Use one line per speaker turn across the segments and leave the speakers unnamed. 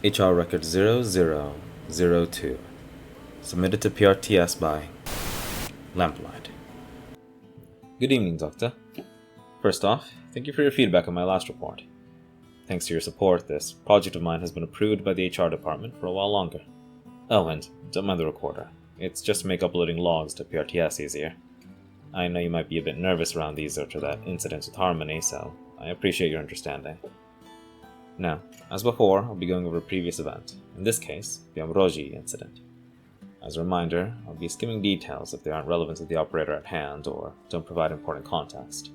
HR Record 0002. Submitted to PRTS by Lamplight. Good evening, Doctor. First off, thank you for your feedback on my last report. Thanks to your support, this project of mine has been approved by the HR department for a while longer. Oh, and don't mind the recorder. It's just to make uploading logs to PRTS easier. I know you might be a bit nervous around these after that incident with Harmony, so I appreciate your understanding. Now, as before, I'll be going over a previous event, in this case, the Ambrogi incident. As a reminder, I'll be skimming details if they aren't relevant to the operator at hand or don't provide important context.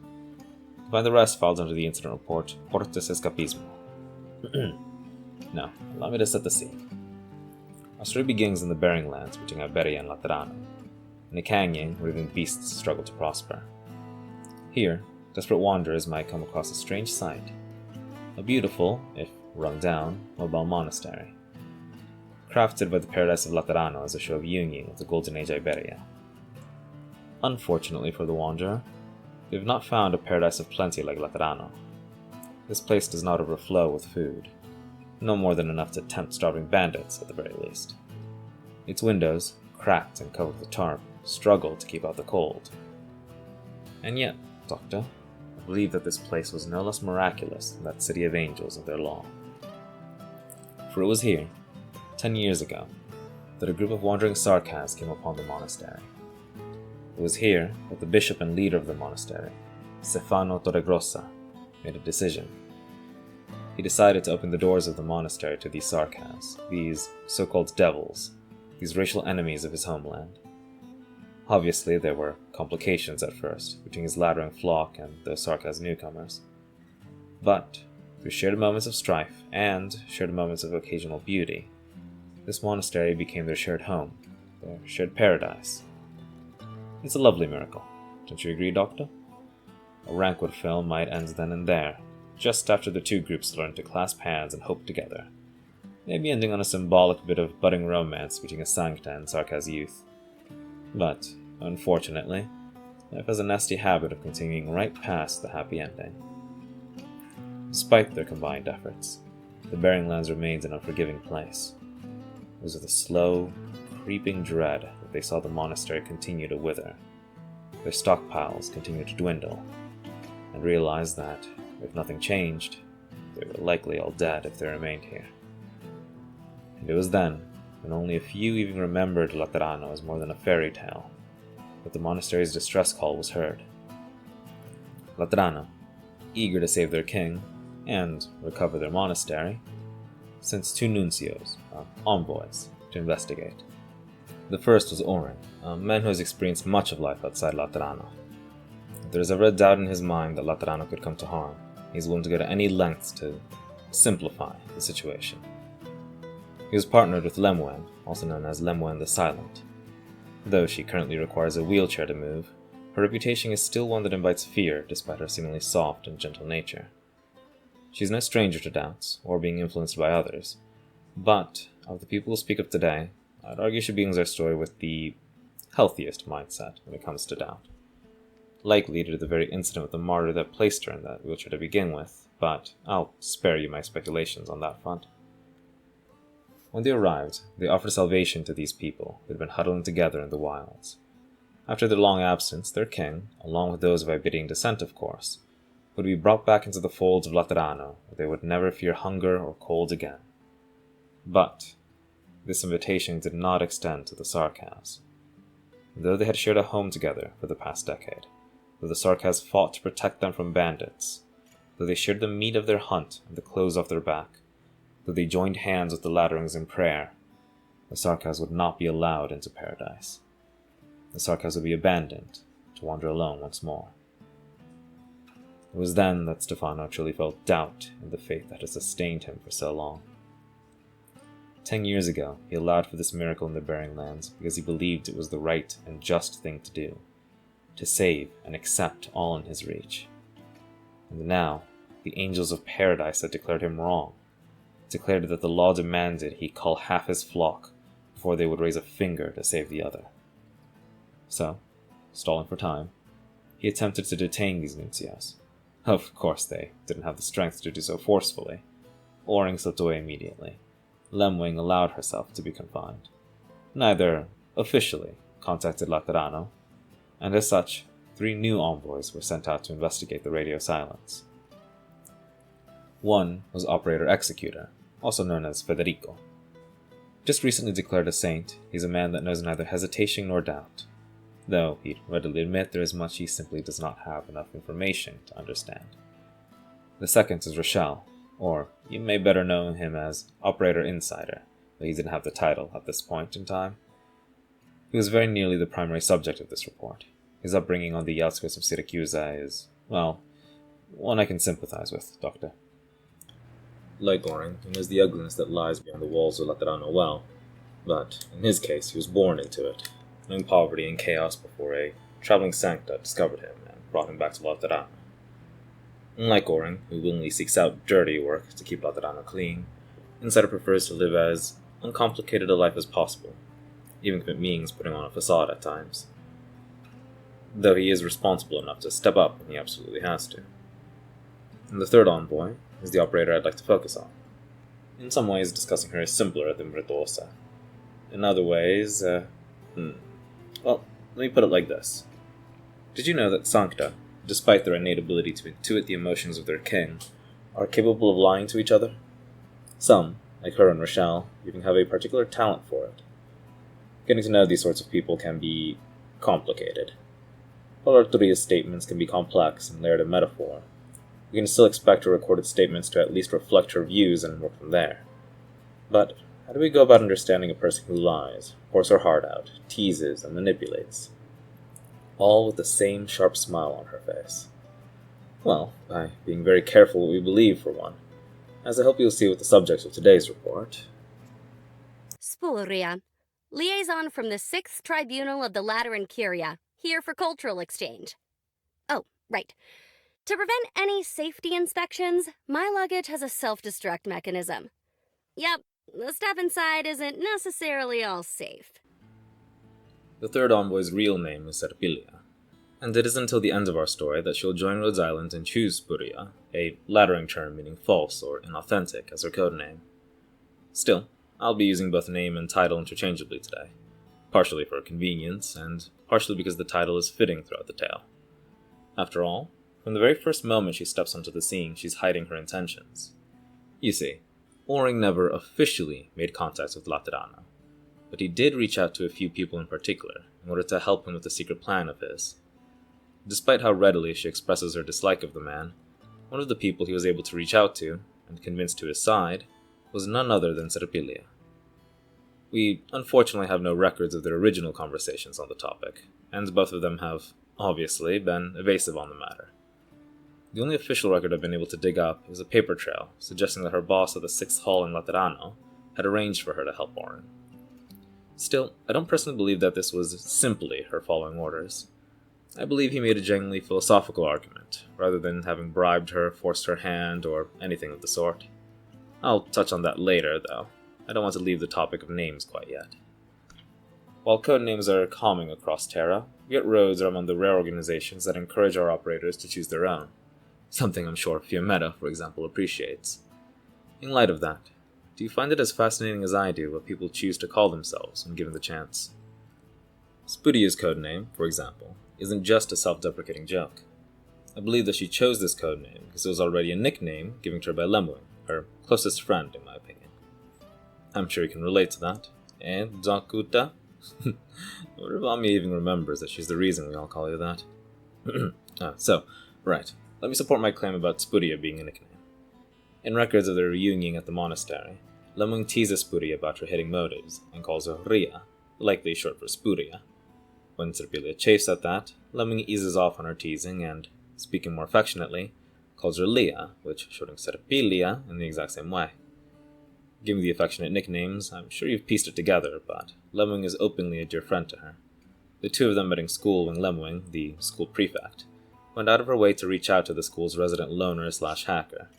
You'll find the rest filed under the incident report, Hortus Escapismo. Now, allow me to set the scene. Our story begins in the Bering Lands between Iberia and Laterano, in a canyon where even beasts struggle to prosper. Here, desperate wanderers might come across a strange sight. A beautiful, if run down, mobile monastery. Crafted by the Paradise of Laterano as a show of union with the Golden Age Iberia. Unfortunately for the wanderer, they have not found a paradise of plenty like Laterano. This place does not overflow with food, no more than enough to tempt starving bandits at the very least. Its windows, cracked and covered with tarp, struggle to keep out the cold. And yet, Doctor, I believe that this place was no less miraculous than that city of angels of their law. For it was here, 10 years ago, that a group of wandering Sarkas came upon the monastery. It was here that the bishop and leader of the monastery, Stefano Torregrossa, made a decision. He decided to open the doors of the monastery to these Sarkas, these so-called devils, these racial enemies of his homeland. Obviously, there were complications at first between his lattering flock and those Sarkas newcomers. But, through shared moments of strife and shared moments of occasional beauty, this monastery became their shared home, their shared paradise. It's a lovely miracle, don't you agree, Doctor? A Rankwood film might end then and there, just after the two groups learned to clasp hands and hope together, maybe ending on a symbolic bit of budding romance between a Sancta and Sarkas youth. But, unfortunately, life has a nasty habit of continuing right past the happy ending. Despite their combined efforts, the Bering Lands remains an unforgiving place. It was with a slow, creeping dread that they saw the monastery continue to wither, their stockpiles continue to dwindle, and realized that, if nothing changed, they were likely all dead if they remained here. And it was then, when only a few even remembered Laterano as more than a fairy tale, that the monastery's distress call was heard. Laterano, eager to save their king, and recover their monastery, sent two nuncios, envoys, to investigate. The first was Oren, a man who has experienced much of life outside Laterano. If there is ever a doubt in his mind that Laterano could come to harm, he is willing to go to any lengths to simplify the situation. He was partnered with Lemwen, also known as Lemwen the Silent. Though she currently requires a wheelchair to move, her reputation is still one that invites fear despite her seemingly soft and gentle nature. She is no stranger to doubts, or being influenced by others, but of the people who speak of today, I'd argue she begins our story with the healthiest mindset when it comes to doubt. Likely due to the very incident with the martyr that placed her in that wheelchair to begin with, but I'll spare you my speculations on that front. When they arrived, they offered salvation to these people who had been huddling together in the wilds. After their long absence, their king, along with those of Iberian descent of course, would be brought back into the folds of Laterano, where they would never fear hunger or cold again. But this invitation did not extend to the Sarkas. Though they had shared a home together for the past decade, though the Sarkas fought to protect them from bandits, though they shared the meat of their hunt and the clothes off their back, though they joined hands with the Latterings in prayer, the Sarkas would not be allowed into paradise. The Sarkas would be abandoned to wander alone once more. It was then that Stefano truly felt doubt in the faith that had sustained him for so long. 10 years ago, he allowed for this miracle in the Bering Lands because he believed it was the right and just thing to do, to save and accept all in his reach. And now, the angels of paradise had declared him wrong, declared that the law demanded he cull half his flock before they would raise a finger to save the other. So, stalling for time, he attempted to detain these nuncios. Of course they didn't have the strength to do so forcefully. Oring slipped away immediately, Lemwing allowed herself to be confined. Neither officially contacted Laterano, and as such, 3 new envoys were sent out to investigate the radio silence. One was Operator Executor, also known as Federico. Just recently declared a saint, he's a man that knows neither hesitation nor doubt, though he'd readily admit there is much he simply does not have enough information to understand. The second is Rochelle, or you may better know him as Operator Insider, though he didn't have the title at this point in time. He was very nearly the primary subject of this report. His upbringing on the outskirts of Syracuse is, well, one I can sympathize with, Doctor. Like Oren, he knows the ugliness that lies beyond the walls of Laterano well, but in his case he was born into it, knowing poverty and chaos before a traveling sancta discovered him and brought him back to Laterano. Unlike Oren, who willingly seeks out dirty work to keep Laterano clean, Insider prefers to live as uncomplicated a life as possible, even if it means putting on a facade at times. Though he is responsible enough to step up when he absolutely has to. And the third envoy is the operator I'd like to focus on. In some ways, discussing her is simpler than Bretosa. In other ways, well, let me put it like this. Did you know that Sancta, despite their innate ability to intuit the emotions of their king, are capable of lying to each other? Some, like her and Rochelle, even have a particular talent for it. Getting to know these sorts of people can be complicated. While Arturia's statements can be complex and layered in metaphor, we can still expect her recorded statements to at least reflect her views and work from there. But how do we go about understanding a person who lies, pours her heart out, teases, and manipulates? All with the same sharp smile on her face. Well, by being very careful what we believe, for one, as I hope you'll see with the subject of today's report.
Spuria, liaison from the 6th Tribunal of the Lateran Curia, here for cultural exchange. Oh, right. To prevent any safety inspections, my luggage has a self-destruct mechanism. Yep, the stuff inside isn't necessarily all safe.
The third envoy's real name is Serpilia, and it isn't until the end of our story that she'll join Rhodes Island and choose Spuria, a Lateran term meaning false or inauthentic, as her codename. Still, I'll be using both name and title interchangeably today, partially for convenience, and partially because the title is fitting throughout the tale. After all, from the very first moment she steps onto the scene, she's hiding her intentions. You see, Oring never officially made contact with Laterano, but he did reach out to a few people in particular in order to help him with a secret plan of his. Despite how readily she expresses her dislike of the man, one of the people he was able to reach out to, and convince to his side, was none other than Serpilia. We unfortunately have no records of their original conversations on the topic, and both of them have, obviously, been evasive on the matter. The only official record I've been able to dig up is a paper trail suggesting that her boss at the 6th Hall in Laterano had arranged for her to help Oren. Still, I don't personally believe that this was simply her following orders. I believe he made a genuinely philosophical argument, rather than having bribed her, forced her hand, or anything of the sort. I'll touch on that later, though. I don't want to leave the topic of names quite yet. While codenames are common across Terra, we at Rhodes are among the rare organizations that encourage our operators to choose their own. Something I'm sure Fiametta, for example, appreciates. In light of that, do you find it as fascinating as I do what people choose to call themselves when given the chance? Spuria's codename, for example, isn't just a self-deprecating joke. I believe that she chose this codename because it was already a nickname given to her by Lemwing, her closest friend in my opinion. I'm sure you can relate to that. And Dokutah? I wonder if Ami even remembers that she's the reason we all call you that. Right. Let me support my claim about Spuria being a nickname. In records of their reunion at the monastery, Lemwing teases Spuria about her hidden motives and calls her Ria, likely short for Spuria. When Serpilia chafes at that, Lemwing eases off on her teasing and, speaking more affectionately, calls her Lia, which shortens Serpilia in the exact same way. Given the affectionate nicknames, I'm sure you've pieced it together, but Lemwing is openly a dear friend to her. The two of them met in school when Lemwing, the school prefect, went out of her way to reach out to the school's resident loner/hacker.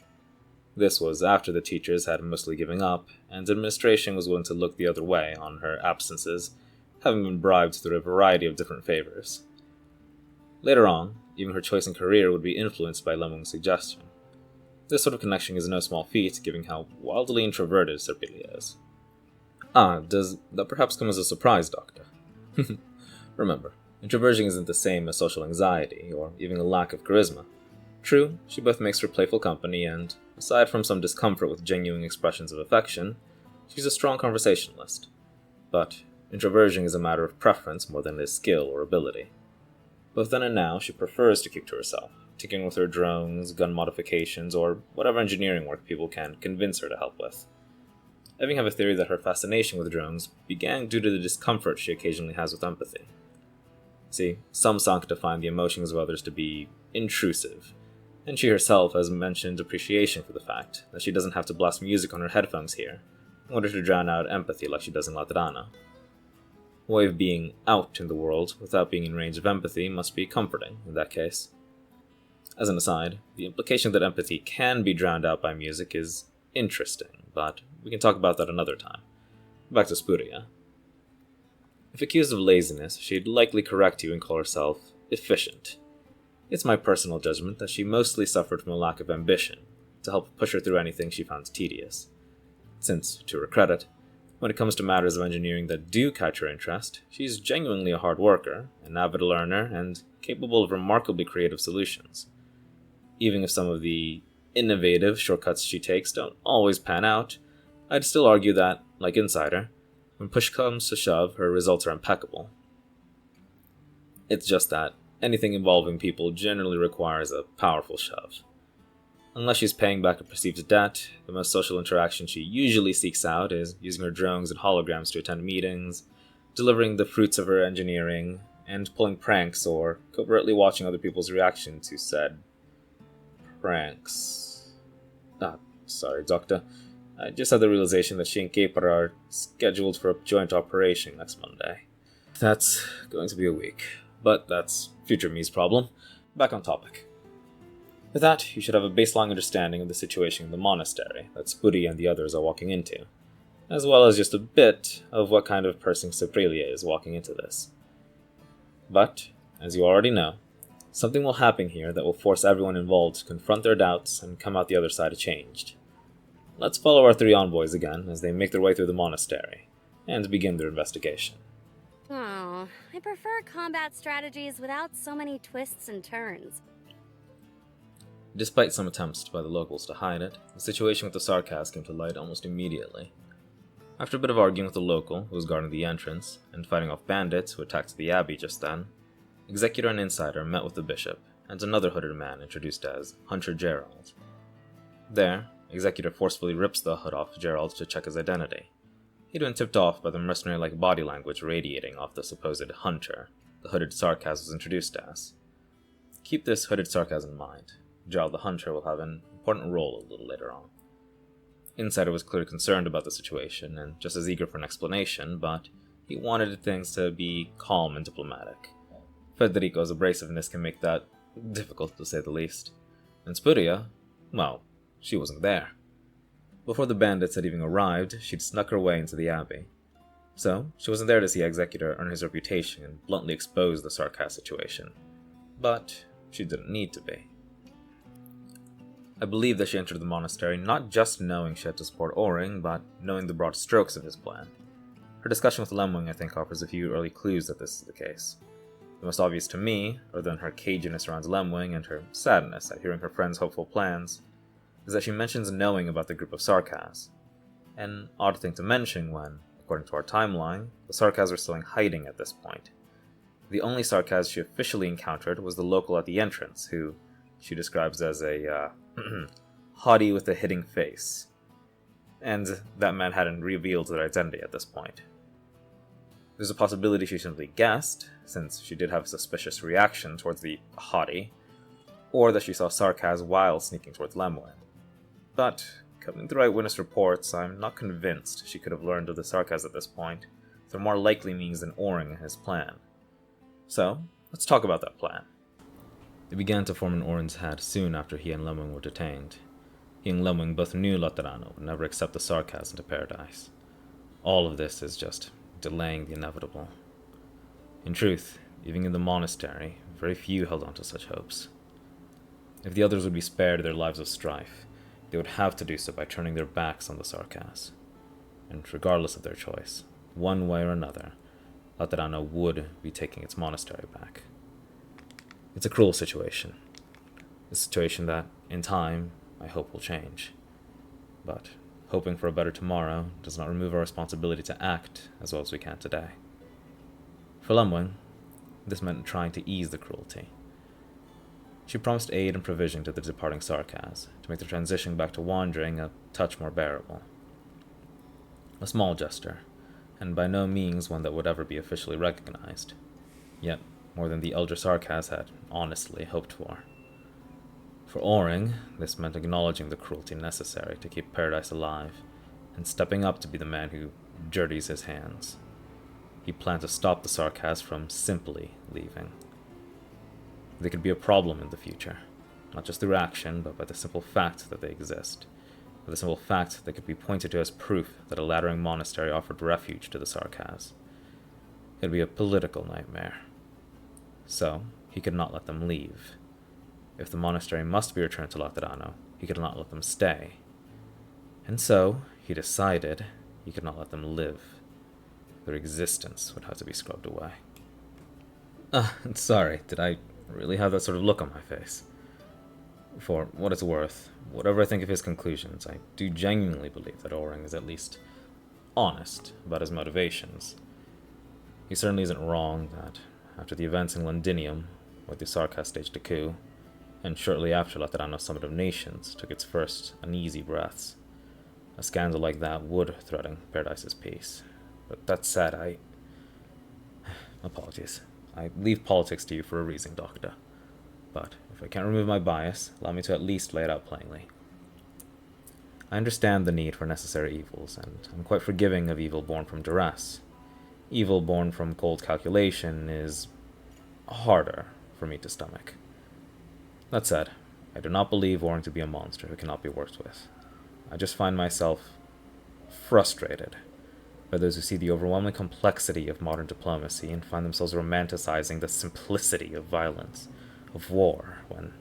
This was after the teachers had mostly given up, and administration was willing to look the other way on her absences, having been bribed through a variety of different favors. Later on, even her choice in career would be influenced by Lemwing's suggestion. This sort of connection is no small feat, given how wildly introverted Spuria is. Ah, does that perhaps come as a surprise, Doctor? Remember, introversion isn't the same as social anxiety, or even a lack of charisma. True, she both makes for playful company, and, aside from some discomfort with genuine expressions of affection, she's a strong conversationalist. But introversion is a matter of preference more than it is skill or ability. Both then and now, she prefers to keep to herself, tinkering with her drones, gun modifications, or whatever engineering work people can convince her to help with. I even have a theory that her fascination with drones began due to the discomfort she occasionally has with empathy. See, some Sancta find the emotions of others to be intrusive, and she herself has mentioned appreciation for the fact that she doesn't have to blast music on her headphones here in order to drown out empathy like she does in Laterana. A way of being out in the world without being in range of empathy must be comforting in that case. As an aside, the implication that empathy can be drowned out by music is interesting, but we can talk about that another time. Back to Spuria. If accused of laziness, she'd likely correct you and call herself efficient. It's my personal judgment that she mostly suffered from a lack of ambition to help push her through anything she found tedious. Since, to her credit, when it comes to matters of engineering that do catch her interest, she's genuinely a hard worker, an avid learner, and capable of remarkably creative solutions. Even if some of the innovative shortcuts she takes don't always pan out, I'd still argue that, like Insider, when push comes to shove, her results are impeccable. It's just that anything involving people generally requires a powerful shove. Unless she's paying back a perceived debt, the most social interaction she usually seeks out is using her drones and holograms to attend meetings, delivering the fruits of her engineering, and pulling pranks or covertly watching other people's reaction to said pranks. Sorry, Doctor. I just had the realization that she and Caper are scheduled for a joint operation next Monday. That's going to be a week, but that's future me's problem. Back on topic. With that, you should have a baseline understanding of the situation in the monastery that Spuria and the others are walking into, as well as just a bit of what kind of person Spuria is walking into this. But, as you already know, something will happen here that will force everyone involved to confront their doubts and come out the other side changed. Let's follow our three envoys again as they make their way through the monastery, and begin their investigation.
Oh, I prefer combat strategies without so many twists and turns.
Despite some attempts by the locals to hide it, the situation with the Sarkas came to light almost immediately. After a bit of arguing with the local, who was guarding the entrance, and fighting off bandits who attacked the abbey just then, Executor and Insider met with the bishop, and another hooded man introduced as Hunter Gerald. There, Executor forcefully rips the hood off Gerald to check his identity. He'd been tipped off by the mercenary-like body language radiating off the supposed Hunter the hooded Sarkas was introduced as. Keep this hooded Sarkas in mind. Gerald the Hunter will have an important role a little later on. Insider was clearly concerned about the situation and just as eager for an explanation, but he wanted things to be calm and diplomatic. Federico's abrasiveness can make that difficult, to say the least. And Spuria, well, she wasn't there. Before the bandits had even arrived, she'd snuck her way into the abbey. So, she wasn't there to see Executor earn his reputation and bluntly expose the Sarkas situation. But she didn't need to be. I believe that she entered the monastery not just knowing she had to support Oring, but knowing the broad strokes of his plan. Her discussion with Lemwing, I think, offers a few early clues that this is the case. The most obvious to me, other than her caginess around Lemwing and her sadness at hearing her friend's hopeful plans, is that she mentions knowing about the group of Sarkas. An odd thing to mention when, according to our timeline, the Sarkas were still in hiding at this point. The only Sarkas she officially encountered was the local at the entrance, who she describes as a, haughty with a hitting face. And that man hadn't revealed their identity at this point. There's a possibility she simply guessed, since she did have a suspicious reaction towards the haughty, or that she saw Sarkas while sneaking towards Lemwin. But, coming through eyewitness reports, I'm not convinced she could have learned of the Sarkas at this point, through more likely means than Oring and his plan. So, let's talk about that plan. It began to form in Orin's head soon after he and Lemwing were detained. He and Lemwing both knew Laterano would never accept the Sarkas into paradise. All of this is just delaying the inevitable. In truth, even in the monastery, very few held on to such hopes. If the others would be spared their lives of strife, they would have to do so by turning their backs on the Sarkas. And regardless of their choice, one way or another, Laterano would be taking its monastery back. It's a cruel situation. A situation that, in time, I hope will change. But hoping for a better tomorrow does not remove our responsibility to act as well as we can today. For Lemwing, this meant trying to ease the cruelty. She promised aid and provision to the departing Sarkas to make the transition back to wandering a touch more bearable. A small gesture, and by no means one that would ever be officially recognized, yet more than the elder Sarkas had honestly hoped for. For Oring, this meant acknowledging the cruelty necessary to keep Paradise alive, and stepping up to be the man who dirties his hands. He planned to stop the Sarkas from simply leaving. They could be a problem in the future, not just through action, but by the simple fact that they exist, by the simple fact they could be pointed to as proof that a laddering monastery offered refuge to the Sarkas. It would be a political nightmare. So, he could not let them leave. If the monastery must be returned to Laterano, he could not let them stay. And so, he decided he could not let them live. Their existence would have to be scrubbed away. Sorry, did I really have that sort of look on my face? For what it's worth, whatever I think of his conclusions, I do genuinely believe that Oring is at least honest about his motivations. He certainly isn't wrong that, after the events in Londinium, where the Sarkas staged a coup, and shortly after Laterano's Summit of Nations took its first uneasy breaths, a scandal like that would threaten Paradise's peace. But that said, apologies. I leave politics to you for a reason, Dokutah. But if I can't remove my bias, allow me to at least lay it out plainly. I understand the need for necessary evils, and I'm quite forgiving of evil born from duress. Evil born from cold calculation is harder for me to stomach. That said, I do not believe Oring to be a monster who cannot be worked with. I just find myself frustrated by those who see the overwhelming complexity of modern diplomacy and find themselves romanticizing the simplicity of violence, of war, when...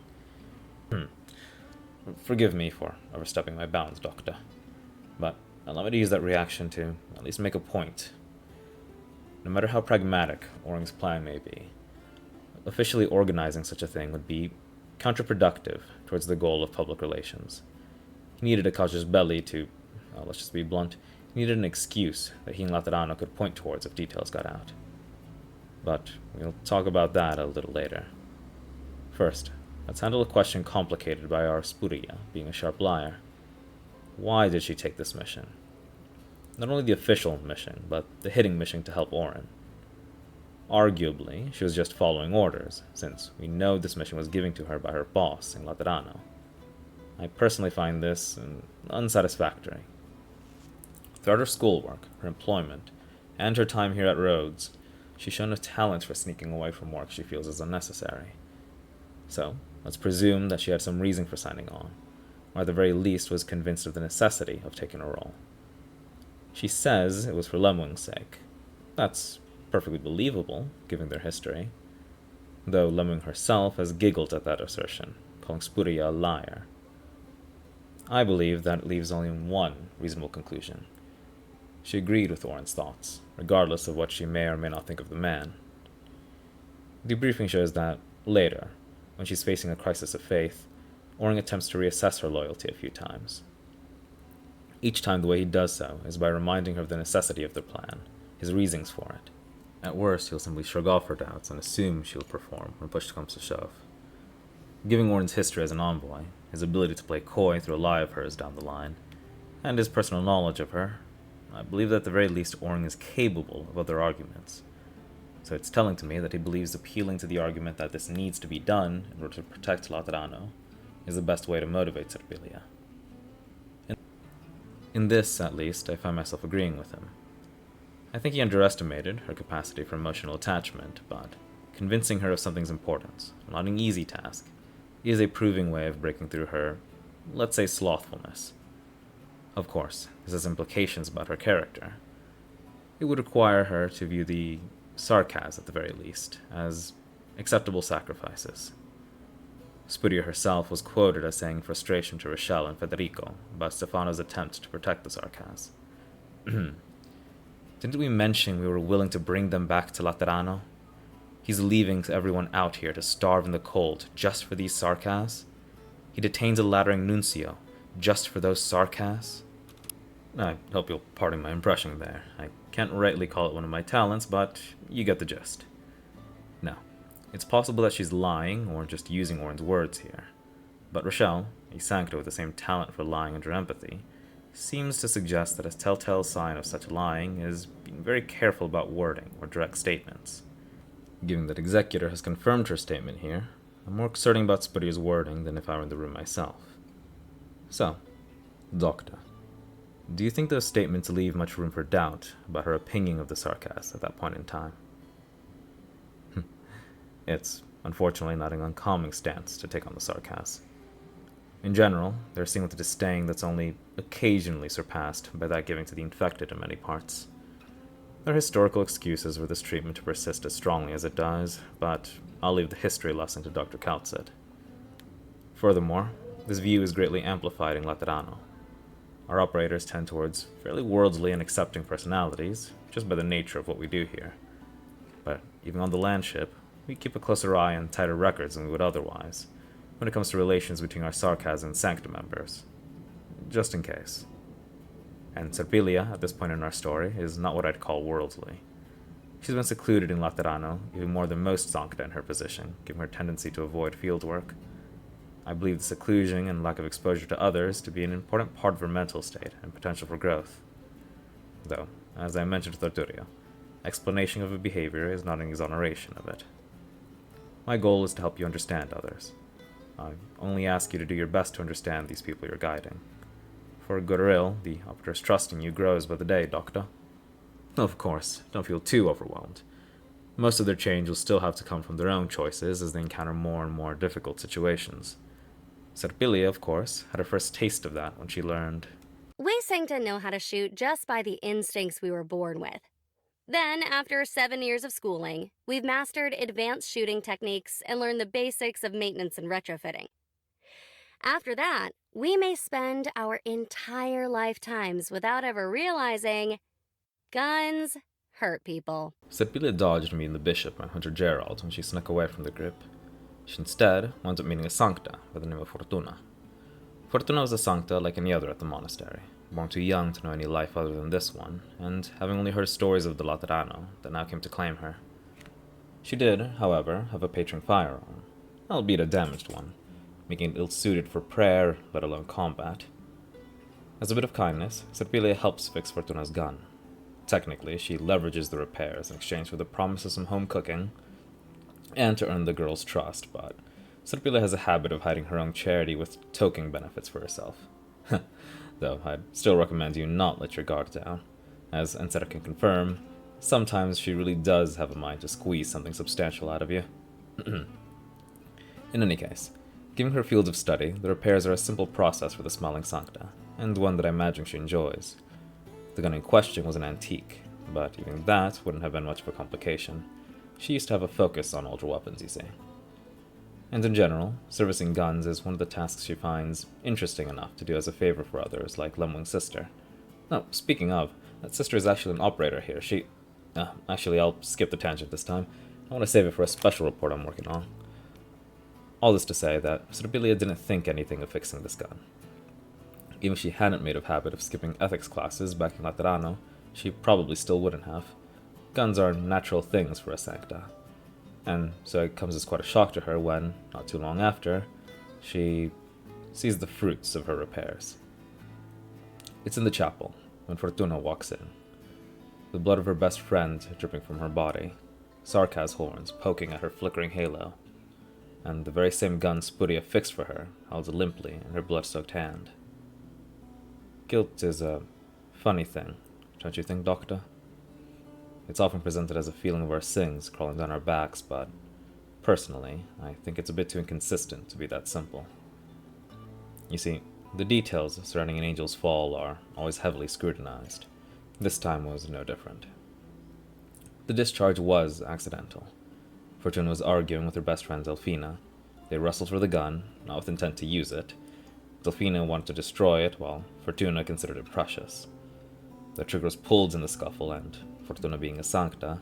Forgive me for overstepping my bounds, Dokutah, but allow me to use that reaction to at least make a point. No matter how pragmatic Oring's plan may be, officially organizing such a thing would be counterproductive towards the goal of public relations. He needed a casus belli to, let's just be blunt, he needed an excuse that he and Laterano could point towards if details got out. But we'll talk about that a little later. First, let's handle a question complicated by our Spuria being a sharp liar. Why did she take this mission? Not only the official mission, but the hitting mission to help Orin. Arguably, she was just following orders, since we know this mission was given to her by her boss in Laterano. I personally find this unsatisfactory. Throughout her schoolwork, her employment, and her time here at Rhodes, she's shown a talent for sneaking away from work she feels is unnecessary. So, let's presume that she had some reason for signing on, or at the very least was convinced of the necessity of taking a role. She says it was for Lemwing's sake. That's perfectly believable, given their history, though Lemwing herself has giggled at that assertion, calling Spuria a liar. I believe that leaves only one reasonable conclusion. She agreed with Orin's thoughts, regardless of what she may or may not think of the man. The briefing shows that, later, when she's facing a crisis of faith, Oring attempts to reassess her loyalty a few times. Each time the way he does so is by reminding her of the necessity of their plan, his reasons for it. At worst, he'll simply shrug off her doubts and assume she'll perform when push comes to shove. Given Orin's history as an envoy, his ability to play coy through a lie of hers down the line, and his personal knowledge of her, I believe that at the very least Oring is capable of other arguments. So it's telling to me that he believes appealing to the argument that this needs to be done in order to protect Laterano is the best way to motivate Serpilia. In this, at least, I find myself agreeing with him. I think he underestimated her capacity for emotional attachment, but convincing her of something's importance, not an easy task, is a proving way of breaking through her, let's say, slothfulness. Of course, this has implications about her character. It would require her to view the Sarkas, at the very least, as acceptable sacrifices. Spuria herself was quoted as saying in frustration to Rochelle and Federico about Stefano's attempt to protect the Sarkas. Didn't we mention we were willing to bring them back to Laterano? He's leaving everyone out here to starve in the cold just for these Sarkas? He detains a Lateran nuncio just for those Sarkas? I hope you'll pardon my impression there. I can't rightly call it one of my talents, but you get the gist. Now, it's possible that she's lying or just using Orin's words here. But Rochelle, a Sancta with the same talent for lying under empathy, seems to suggest that a telltale sign of such lying is being very careful about wording or direct statements. Given that Executor has confirmed her statement here, I'm more certain about Spuria's wording than if I were in the room myself. So, Dokutah, do you think those statements leave much room for doubt about her opinion of the Sarkas at that point in time? It's, unfortunately, not an uncommon stance to take on the Sarkas. In general, they're seen with a disdain that's only occasionally surpassed by that given to the infected in many parts. There are historical excuses for this treatment to persist as strongly as it does, but I'll leave the history lesson to Dr. Kaltzit. Furthermore, this view is greatly amplified in Laterano. Our operators tend towards fairly worldly and accepting personalities, just by the nature of what we do here. But even on the Landship, we keep a closer eye on tighter records than we would otherwise, when it comes to relations between our Sarkas and Sancta members. Just in case. And Serpilia, at this point in our story, is not what I'd call worldly. She's been secluded in Laterano, even more than most Sancta in her position, given her tendency to avoid fieldwork. I believe the seclusion and lack of exposure to others to be an important part of her mental state and potential for growth. Though, as I mentioned with Arturia, explanation of a behavior is not an exoneration of it. My goal is to help you understand others. I only ask you to do your best to understand these people you're guiding. For good or ill, the operator's trust in you grows by the day, Dokutah. Of course, don't feel too overwhelmed. Most of their change will still have to come from their own choices as they encounter more and more difficult situations. Serpilia, of course, had her first taste of that when she learned.
We Sancta know how to shoot just by the instincts we were born with. Then, after 7 years of schooling, we've mastered advanced shooting techniques and learned the basics of maintenance and retrofitting. After that, we may spend our entire lifetimes without ever realizing guns hurt people.
Serpilia dodged meeting the bishop and Hunter Gerald when she snuck away from the group. She instead wound up meeting a Sancta by the name of Fortuna. Fortuna was a Sancta like any other at the monastery, born too young to know any life other than this one, and having only heard stories of the Laterano that now came to claim her. She did, however, have a patron firearm, albeit a damaged one, making it ill-suited for prayer, let alone combat. As a bit of kindness, Serpilia helps fix Fortuna's gun. Technically, she leverages the repairs in exchange for the promise of some home cooking, and to earn the girl's trust, but Serpilia has a habit of hiding her own charity with token benefits for herself. Though I'd still recommend you not let your guard down. As Anseta can confirm, sometimes she really does have a mind to squeeze something substantial out of you. In any case, given her field of study, the repairs are a simple process for the smiling Sancta, and one that I imagine she enjoys. The gun in question was an antique, but even that wouldn't have been much of a complication. She used to have a focus on older weapons, you see. And in general, servicing guns is one of the tasks she finds interesting enough to do as a favor for others, like Lemwing's sister. Oh, speaking of, that sister is actually an operator here. Actually, I'll skip the tangent this time. I want to save it for a special report I'm working on. All this to say that Serpilia didn't think anything of fixing this gun. Even if she hadn't made a habit of skipping ethics classes back in Laterano, she probably still wouldn't have. Guns are natural things for a Sancta. And so it comes as quite a shock to her when, not too long after, she sees the fruits of her repairs. It's in the chapel, when Fortuna walks in. The blood of her best friend dripping from her body, Sarkas horns poking at her flickering halo, and the very same gun Spuria fixed for her held limply in her blood-soaked hand. Guilt is a funny thing, don't you think, Dokutah? It's often presented as a feeling of our sins crawling down our backs, but personally, I think it's a bit too inconsistent to be that simple. You see, the details surrounding an angel's fall are always heavily scrutinized. This time was no different. The discharge was accidental. Fortuna was arguing with her best friend Elfina, They wrestled for the gun, not with intent to use it. Delfina wanted to destroy it, while Fortuna considered it precious. The trigger was pulled in the scuffle, and, Fortuna being a sancta,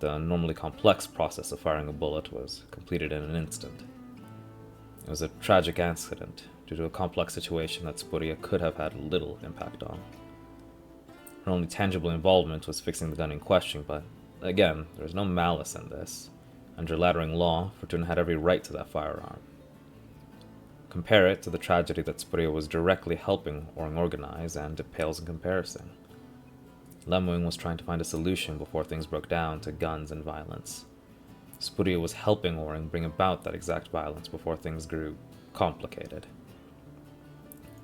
the normally complex process of firing a bullet was completed in an instant. It was a tragic accident, due to a complex situation that Spuria could have had little impact on. Her only tangible involvement was fixing the gun in question, but again, there was no malice in this. Under laddering law, Fortuna had every right to that firearm. Compare it to the tragedy that Spuria was directly helping Oring organize, and it pales in comparison. Lemwing was trying to find a solution before things broke down to guns and violence. Spuria was helping Oring bring about that exact violence before things grew complicated.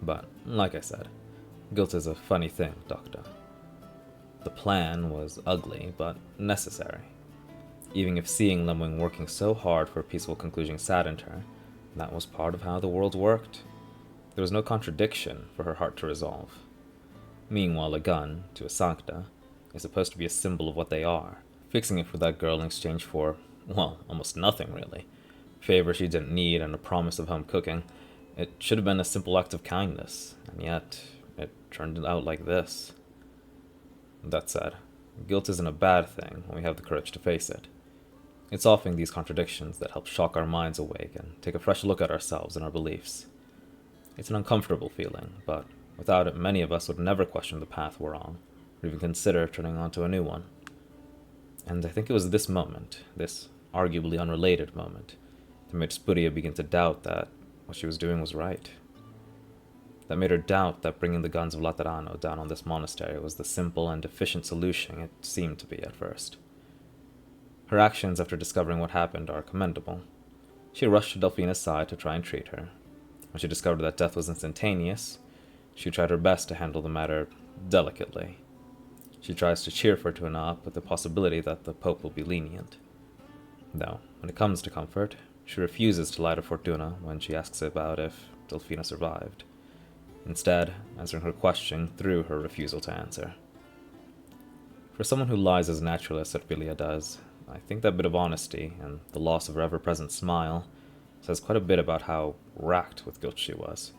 But, like I said, guilt is a funny thing, Dokutah. The plan was ugly, but necessary. Even if seeing Lemwing working so hard for a peaceful conclusion saddened her, that was part of how the world worked. There was no contradiction for her heart to resolve. Meanwhile, a gun, to a sancta, is supposed to be a symbol of what they are. Fixing it for that girl in exchange for, well, almost nothing really. A favor she didn't need and a promise of home cooking. It should have been a simple act of kindness, and yet it turned out like this. That said, guilt isn't a bad thing when we have the courage to face it. It's often these contradictions that help shock our minds awake and take a fresh look at ourselves and our beliefs. It's an uncomfortable feeling, but without it, many of us would never question the path we're on, or even consider turning onto a new one. And I think it was this moment, this arguably unrelated moment, that made Spuria begin to doubt that what she was doing was right. That made her doubt that bringing the guns of Laterano down on this monastery was the simple and efficient solution it seemed to be at first. Her actions after discovering what happened are commendable. She rushed to Delfina's side to try and treat her. When she discovered that death was instantaneous, she tried her best to handle the matter delicately. She tries to cheer Fortuna up with the possibility that the Pope will be lenient. Though, when it comes to comfort, she refuses to lie to Fortuna when she asks about if Delfina survived, instead answering her question through her refusal to answer. For someone who lies as naturally as Serpilia does, I think that bit of honesty, and the loss of her ever-present smile, says quite a bit about how racked with guilt she was.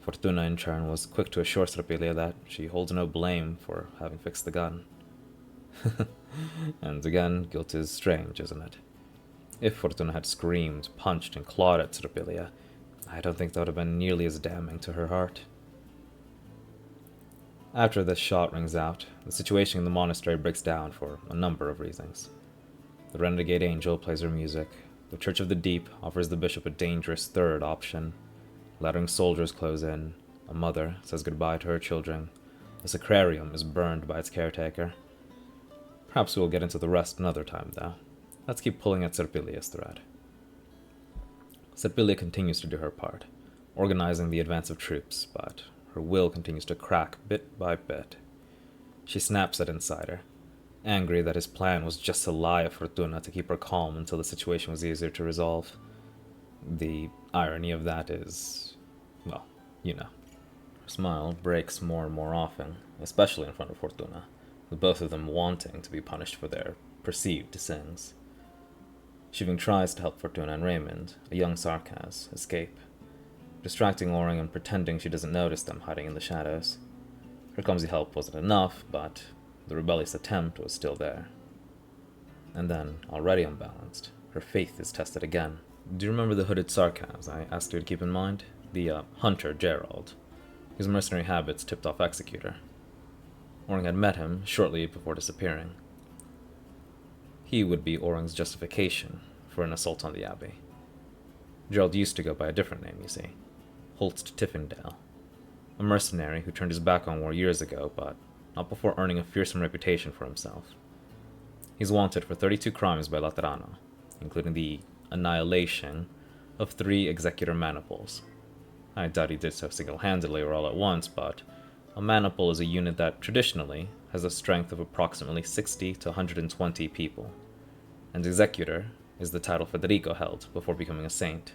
Fortuna, in turn, was quick to assure Serpilia that she holds no blame for having fixed the gun. And again, guilt is strange, isn't it? If Fortuna had screamed, punched, and clawed at Serpilia, I don't think that would have been nearly as damning to her heart. After this shot rings out, the situation in the monastery breaks down for a number of reasons. The renegade angel plays her music, the Church of the Deep offers the bishop a dangerous third option, laddering soldiers close in, a mother says goodbye to her children, the sacrarium is burned by its caretaker. Perhaps we'll get into the rest another time, though. Let's keep pulling at Serpilia's thread. Serpilia continues to do her part, organizing the advance of troops, but her will continues to crack bit by bit. She snaps at Insider, angry that his plan was just to lie at Fortuna to keep her calm until the situation was easier to resolve. The irony of that is, well, you know. Her smile breaks more and more often, especially in front of Fortuna, with both of them wanting to be punished for their perceived sins. She even tries to help Fortuna and Raymond, a young Sarkaz, escape, distracting Oring and pretending she doesn't notice them hiding in the shadows. Her clumsy help wasn't enough, but the rebellious attempt was still there. And then, already unbalanced, her faith is tested again. Do you remember the hooded Sarkaz I asked you to keep in mind? The hunter, Gerald. His mercenary habits tipped off Executor. Oring had met him shortly before disappearing. He would be Oring's justification for an assault on the Abbey. Gerald used to go by a different name, you see. Holst Tiffindale. A mercenary who turned his back on war years ago, but not before earning a fearsome reputation for himself. He's wanted for 32 crimes by Laterano, including the annihilation of 3 Executor maniples. I doubt he did so single-handedly or all at once, but a maniple is a unit that, traditionally, has a strength of approximately 60 to 120 people, and Executor is the title Federico held before becoming a saint.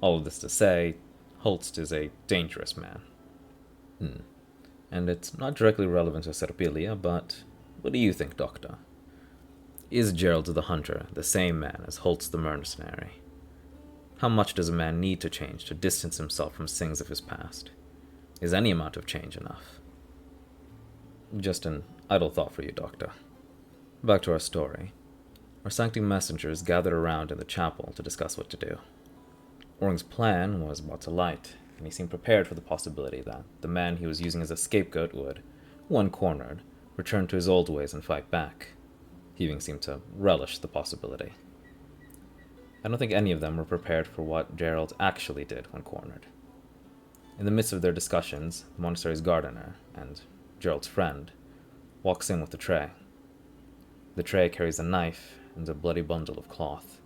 All of this to say, Holst is a dangerous man. And it's not directly relevant to Serpilia, but what do you think, Dokutah? Is Gerald the Hunter the same man as Holst the mercenary? How much does a man need to change to distance himself from sins of his past? Is any amount of change enough? Just an idle thought for you, Doctor. Back to our story. Our sanctum messengers gathered around in the chapel to discuss what to do. Oring's plan was brought to light, and he seemed prepared for the possibility that the man he was using as a scapegoat would, when cornered, return to his old ways and fight back. He even seemed to relish the possibility. I don't think any of them were prepared for what Gerald actually did when cornered. In the midst of their discussions, the monastery's gardener, and Gerald's friend, walks in with the tray. The tray carries a knife and a bloody bundle of cloth.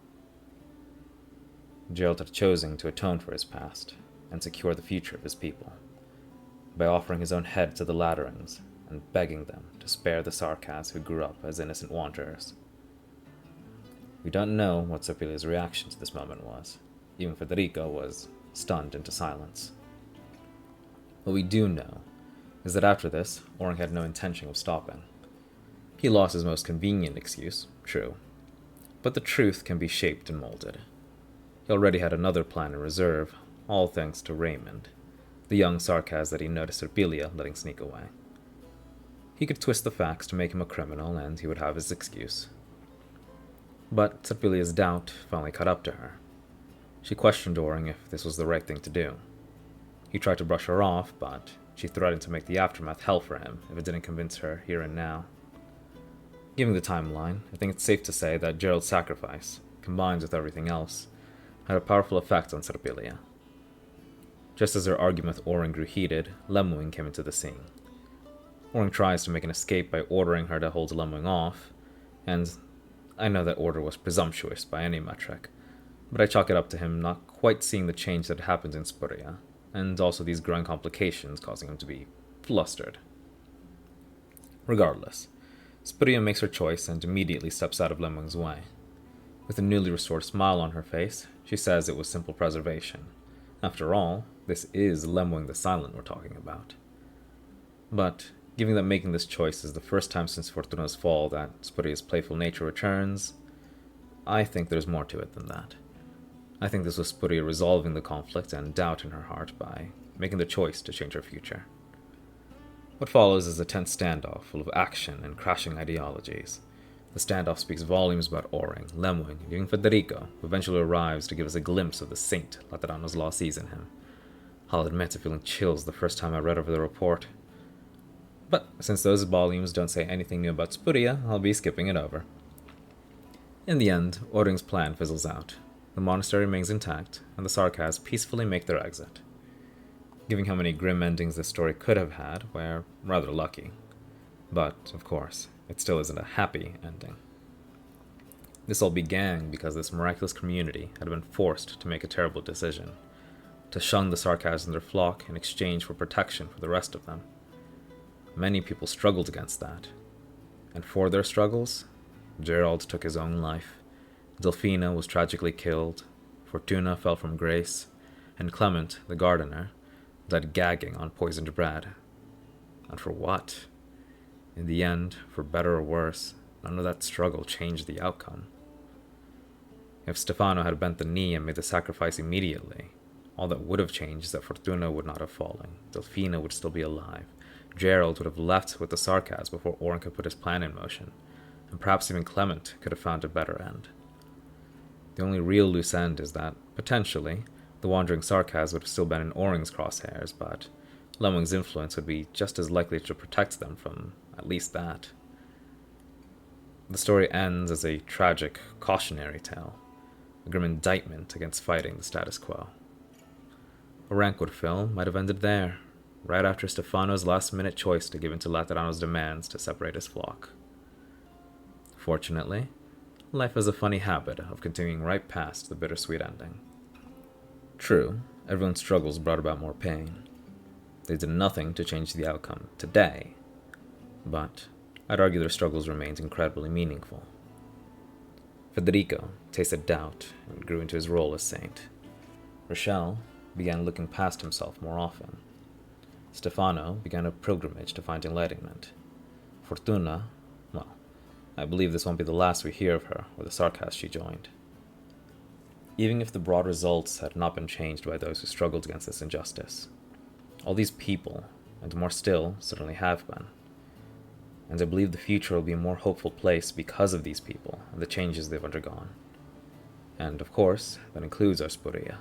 Gerald had chosen to atone for his past and secure the future of his people by offering his own head to the Latterings and begging them to spare the Sarkaz who grew up as innocent wanderers. We don't know what Spuria's reaction to this moment was. Even Federico was stunned into silence. What we do know is that after this, Oring had no intention of stopping. He lost his most convenient excuse, true, but the truth can be shaped and molded. He already had another plan in reserve, all thanks to Raymond, the young Sarkaz that he noticed Spuria letting sneak away. He could twist the facts to make him a criminal, and he would have his excuse. But Spuria's doubt finally caught up to her. She questioned Oring if this was the right thing to do. He tried to brush her off, but she threatened to make the aftermath hell for him if it didn't convince her here and now. Given the timeline, I think it's safe to say that Gerald's sacrifice, combined with everything else, had a powerful effect on Spuria. Just as their argument with Oring grew heated, Lemwing came into the scene. Oring tries to make an escape by ordering her to hold Lemwing off, and I know that order was presumptuous by any metric, but I chalk it up to him not quite seeing the change that happened in Spuria, and also these growing complications causing him to be flustered. Regardless, Spuria makes her choice and immediately steps out of Lemwing's way. With a newly restored smile on her face, she says it was simple preservation. After all, this is Lemwing the Silent we're talking about. But, given that making this choice is the first time since Fortuna's fall that Spuria's playful nature returns, I think there's more to it than that. I think this was Spuria resolving the conflict and doubt in her heart by making the choice to change her future. What follows is a tense standoff full of action and crashing ideologies. The standoff speaks volumes about Oring, Lemwing, and even Federico, who eventually arrives to give us a glimpse of the saint Laterano's law sees in him. I'll admit to feeling chills the first time I read over the report. But since those volumes don't say anything new about Spuria, I'll be skipping it over. In the end, Oring's plan fizzles out. The monastery remains intact, and the Sarkaz peacefully make their exit. Given how many grim endings this story could have had, we're rather lucky. But, of course, it still isn't a happy ending. This all began because this miraculous community had been forced to make a terrible decision, to shun the Sarkaz and their flock in exchange for protection for the rest of them. Many people struggled against that, and for their struggles, Gerald took his own life, Delphina was tragically killed, Fortuna fell from grace, and Clement, the gardener, died gagging on poisoned bread. And for what? In the end, for better or worse, none of that struggle changed the outcome. If Stefano had bent the knee and made the sacrifice immediately, all that would have changed is that Fortuna would not have fallen, Delphina would still be alive, Gerald would have left with the Sarkaz before Orin could put his plan in motion, and perhaps even Clement could have found a better end. The only real loose end is that, potentially, the wandering Sarkaz would have still been in Oring's crosshairs, but Lemwing's influence would be just as likely to protect them from at least that. The story ends as a tragic, cautionary tale, a grim indictment against fighting the status quo. A Rankwood film might have ended there, right after Stefano's last-minute choice to give in to Laterano's demands to separate his flock. Fortunately, life has a funny habit of continuing right past the bittersweet ending. True, everyone's struggles brought about more pain. They did nothing to change the outcome today, but I'd argue their struggles remained incredibly meaningful. Federico tasted doubt and grew into his role as saint. Rochelle began looking past himself more often. Stefano began a pilgrimage to find enlightenment. Fortuna, well, I believe this won't be the last we hear of her or the Sarkaz she joined. even if the broad results had not been changed by those who struggled against this injustice. All these people, and more still, certainly have been. And I believe the future will be a more hopeful place because of these people and the changes they've undergone. And, of course, that includes our Spuria.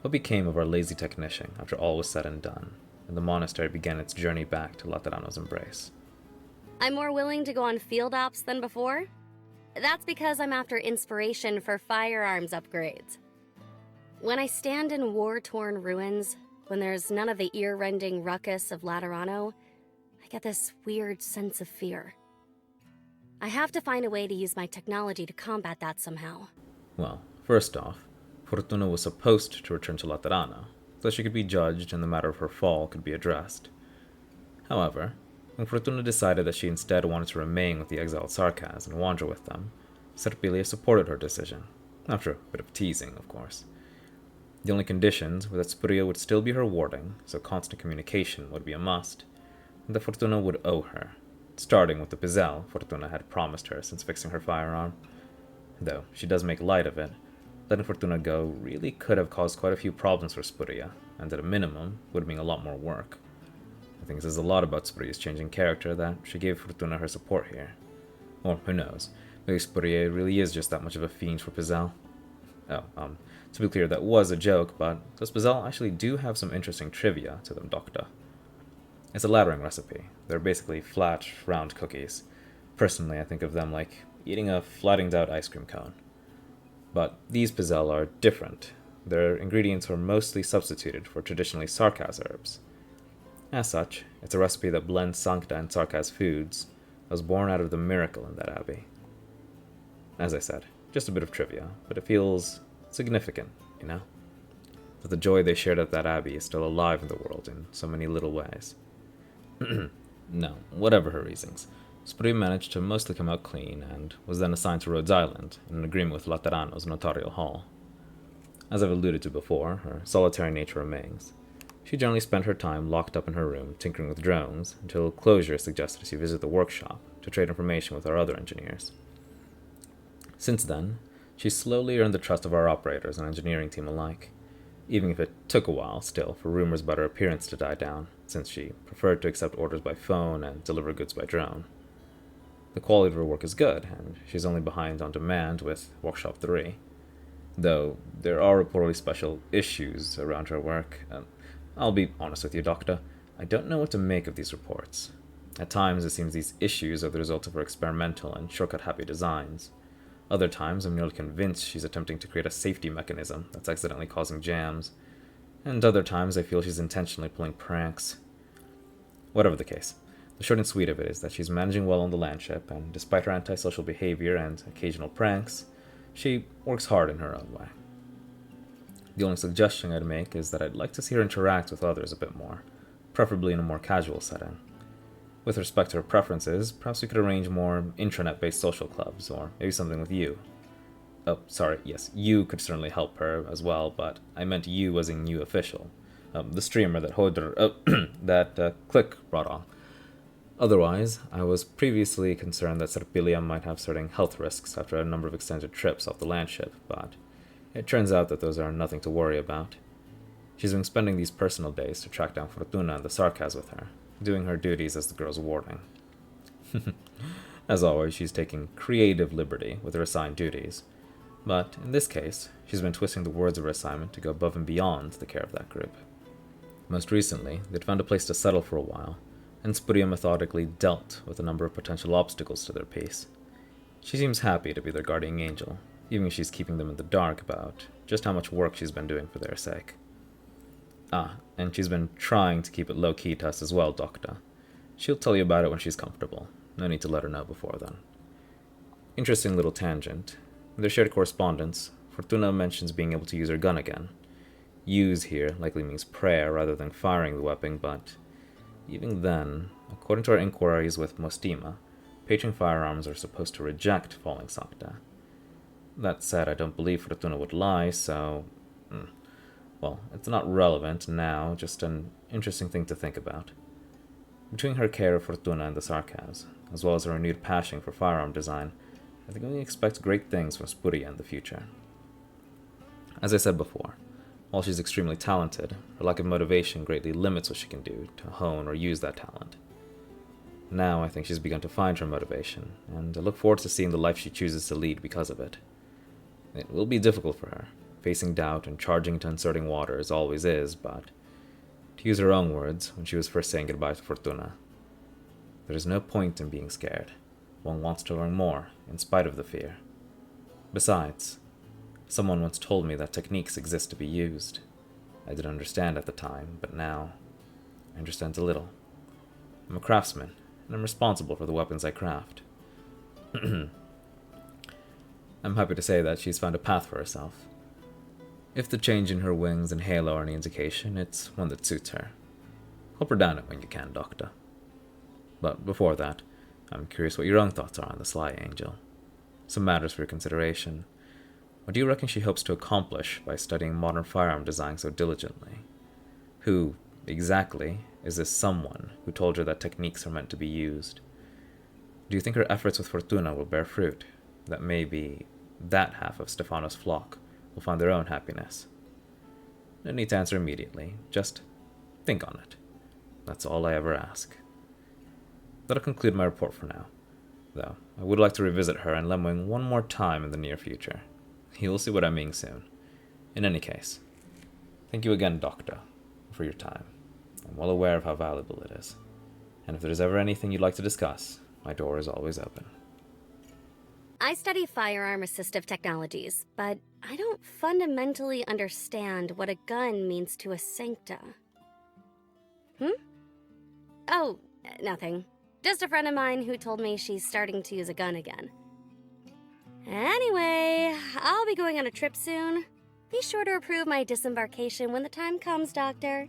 What became of our lazy technician after all was said and done, and the monastery began its journey back to Laterano's embrace?
I'm more willing to go on field ops than before. That's because I'm after inspiration for firearms upgrades. When I stand in war-torn ruins, when there's none of the ear-rending ruckus of Laterano, I get this weird sense of fear. I have to find a way to use my technology to combat that somehow.
Well, first off, Fortuna was supposed to return to Laterano, so she could be judged and the matter of her fall could be addressed. However, when Fortuna decided that she instead wanted to remain with the exiled Sarkaz and wander with them, Serpilia supported her decision, after a bit of teasing, of course. The only conditions were that Spuria would still be her warding, so constant communication would be a must, and that Fortuna would owe her, starting with the pizzelle Fortuna had promised her since fixing her firearm. Though she does make light of it, letting Fortuna go really could have caused quite a few problems for Spuria, and at a minimum would mean a lot more work. I think this is a lot about Spuria's changing character that she gave Fortuna her support here. Or who knows, maybe Spuria really is just that much of a fiend for pizzelle. To be clear, that was a joke, but those pizzelle actually do have some interesting trivia to them, Dokutah. It's a laddering recipe. They're basically flat, round cookies. Personally, I think of them like eating a flattened out ice cream cone. But these pizzelle are different. Their ingredients are mostly substituted for traditionally Sarkaz herbs. As such, it's a recipe that blends Sancta and Sarkaz foods, that was born out of the miracle in that abbey. As I said, just a bit of trivia, but it feels significant, you know? That the joy they shared at that abbey is still alive in the world in so many little ways. No, whatever her reasons, Spuria managed to mostly come out clean and was then assigned to Rhodes Island in an agreement with Laterano's notarial hall. As I've alluded to before, her solitary nature remains. She generally spent her time locked up in her room tinkering with drones until closure suggested she visit the workshop to trade information with our other engineers. Since then, she slowly earned the trust of our operators and engineering team alike, even if it took a while still for rumors about her appearance to die down, since she preferred to accept orders by phone and deliver goods by drone. The quality of her work is good, and she's only behind on demand with Workshop 3. Though there are reportedly special issues around her work. I'll be honest with you, Dokutah, I don't know what to make of these reports. At times it seems these issues are the result of her experimental and shortcut-happy designs. Other times I'm nearly convinced she's attempting to create a safety mechanism that's accidentally causing jams. And other times I feel she's intentionally pulling pranks. Whatever the case, the short and sweet of it is that she's managing well on the Landship, and despite her antisocial behavior and occasional pranks, she works hard in her own way. The only suggestion I'd make is that I'd like to see her interact with others a bit more, preferably in a more casual setting. With respect to her preferences, perhaps we could arrange more intranet-based social clubs, or maybe something with you. Oh, sorry, yes, you could certainly help her as well, but I meant you as in you official. The streamer that Click brought on. Otherwise, I was previously concerned that Serpilia might have certain health risks after a number of extended trips off the Landship, but it turns out that those are nothing to worry about. She's been spending these personal days to track down Fortuna and the Sarkaz with her, doing her duties as the girl's warding. As always, she's taking creative liberty with her assigned duties, but in this case, she's been twisting the words of her assignment to go above and beyond the care of that group. Most recently, they'd found a place to settle for a while, and Spuria methodically dealt with a number of potential obstacles to their peace. She seems happy to be their guardian angel, even if she's keeping them in the dark about just how much work she's been doing for their sake. And she's been trying to keep it low-key to us as well, Dokutah. She'll tell you about it when she's comfortable. No need to let her know before then. Interesting little tangent. In their shared correspondence, Fortuna mentions being able to use her gun again. Use here likely means prayer rather than firing the weapon, but even then, according to our inquiries with Mostima, patron firearms are supposed to reject falling Sancta. That said, I don't believe Fortuna would lie, so well, it's not relevant now, just an interesting thing to think about. Between her care of Fortuna and the Sarkaz, as well as her renewed passion for firearm design, I think we can expect great things from Spuria in the future. As I said before, while she's extremely talented, her lack of motivation greatly limits what she can do to hone or use that talent. Now I think she's begun to find her motivation, and I look forward to seeing the life she chooses to lead because of it. It will be difficult for her, facing doubt and charging into uncertain waters always is, but, to use her own words when she was first saying goodbye to Fortuna, there is no point in being scared. One wants to learn more, in spite of the fear. Besides, someone once told me that techniques exist to be used. I didn't understand at the time, but now I understand a little. I'm a craftsman, and I'm responsible for the weapons I craft. I'm happy to say that she's found a path for herself. If the change in her wings and halo are any indication, it's one that suits her. Help her down it when you can, Dokutah. But before that, I'm curious what your own thoughts are on the Sly Angel. Some matters for your consideration. What do you reckon she hopes to accomplish by studying modern firearm design so diligently? Who, exactly, is this someone who told her that techniques are meant to be used? Do you think her efforts with Fortuna will bear fruit? That maybe that half of Stefano's flock will find their own happiness? No need to answer immediately, just think on it. That's all I ever ask. That'll conclude my report for now, though I would like to revisit her and Lemwing one more time in the near future. You'll see what I mean soon. In any case, thank you again, Dokutah, for your time. I'm well aware of how valuable it is, and if there's ever anything you'd like to discuss, my door is always open.
I study firearm assistive technologies, but I don't fundamentally understand what a gun means to a Sancta. Oh, nothing. Just a friend of mine who told me she's starting to use a gun again. Anyway, I'll be going on a trip soon. Be sure to approve my disembarkation when the time comes, Doctor.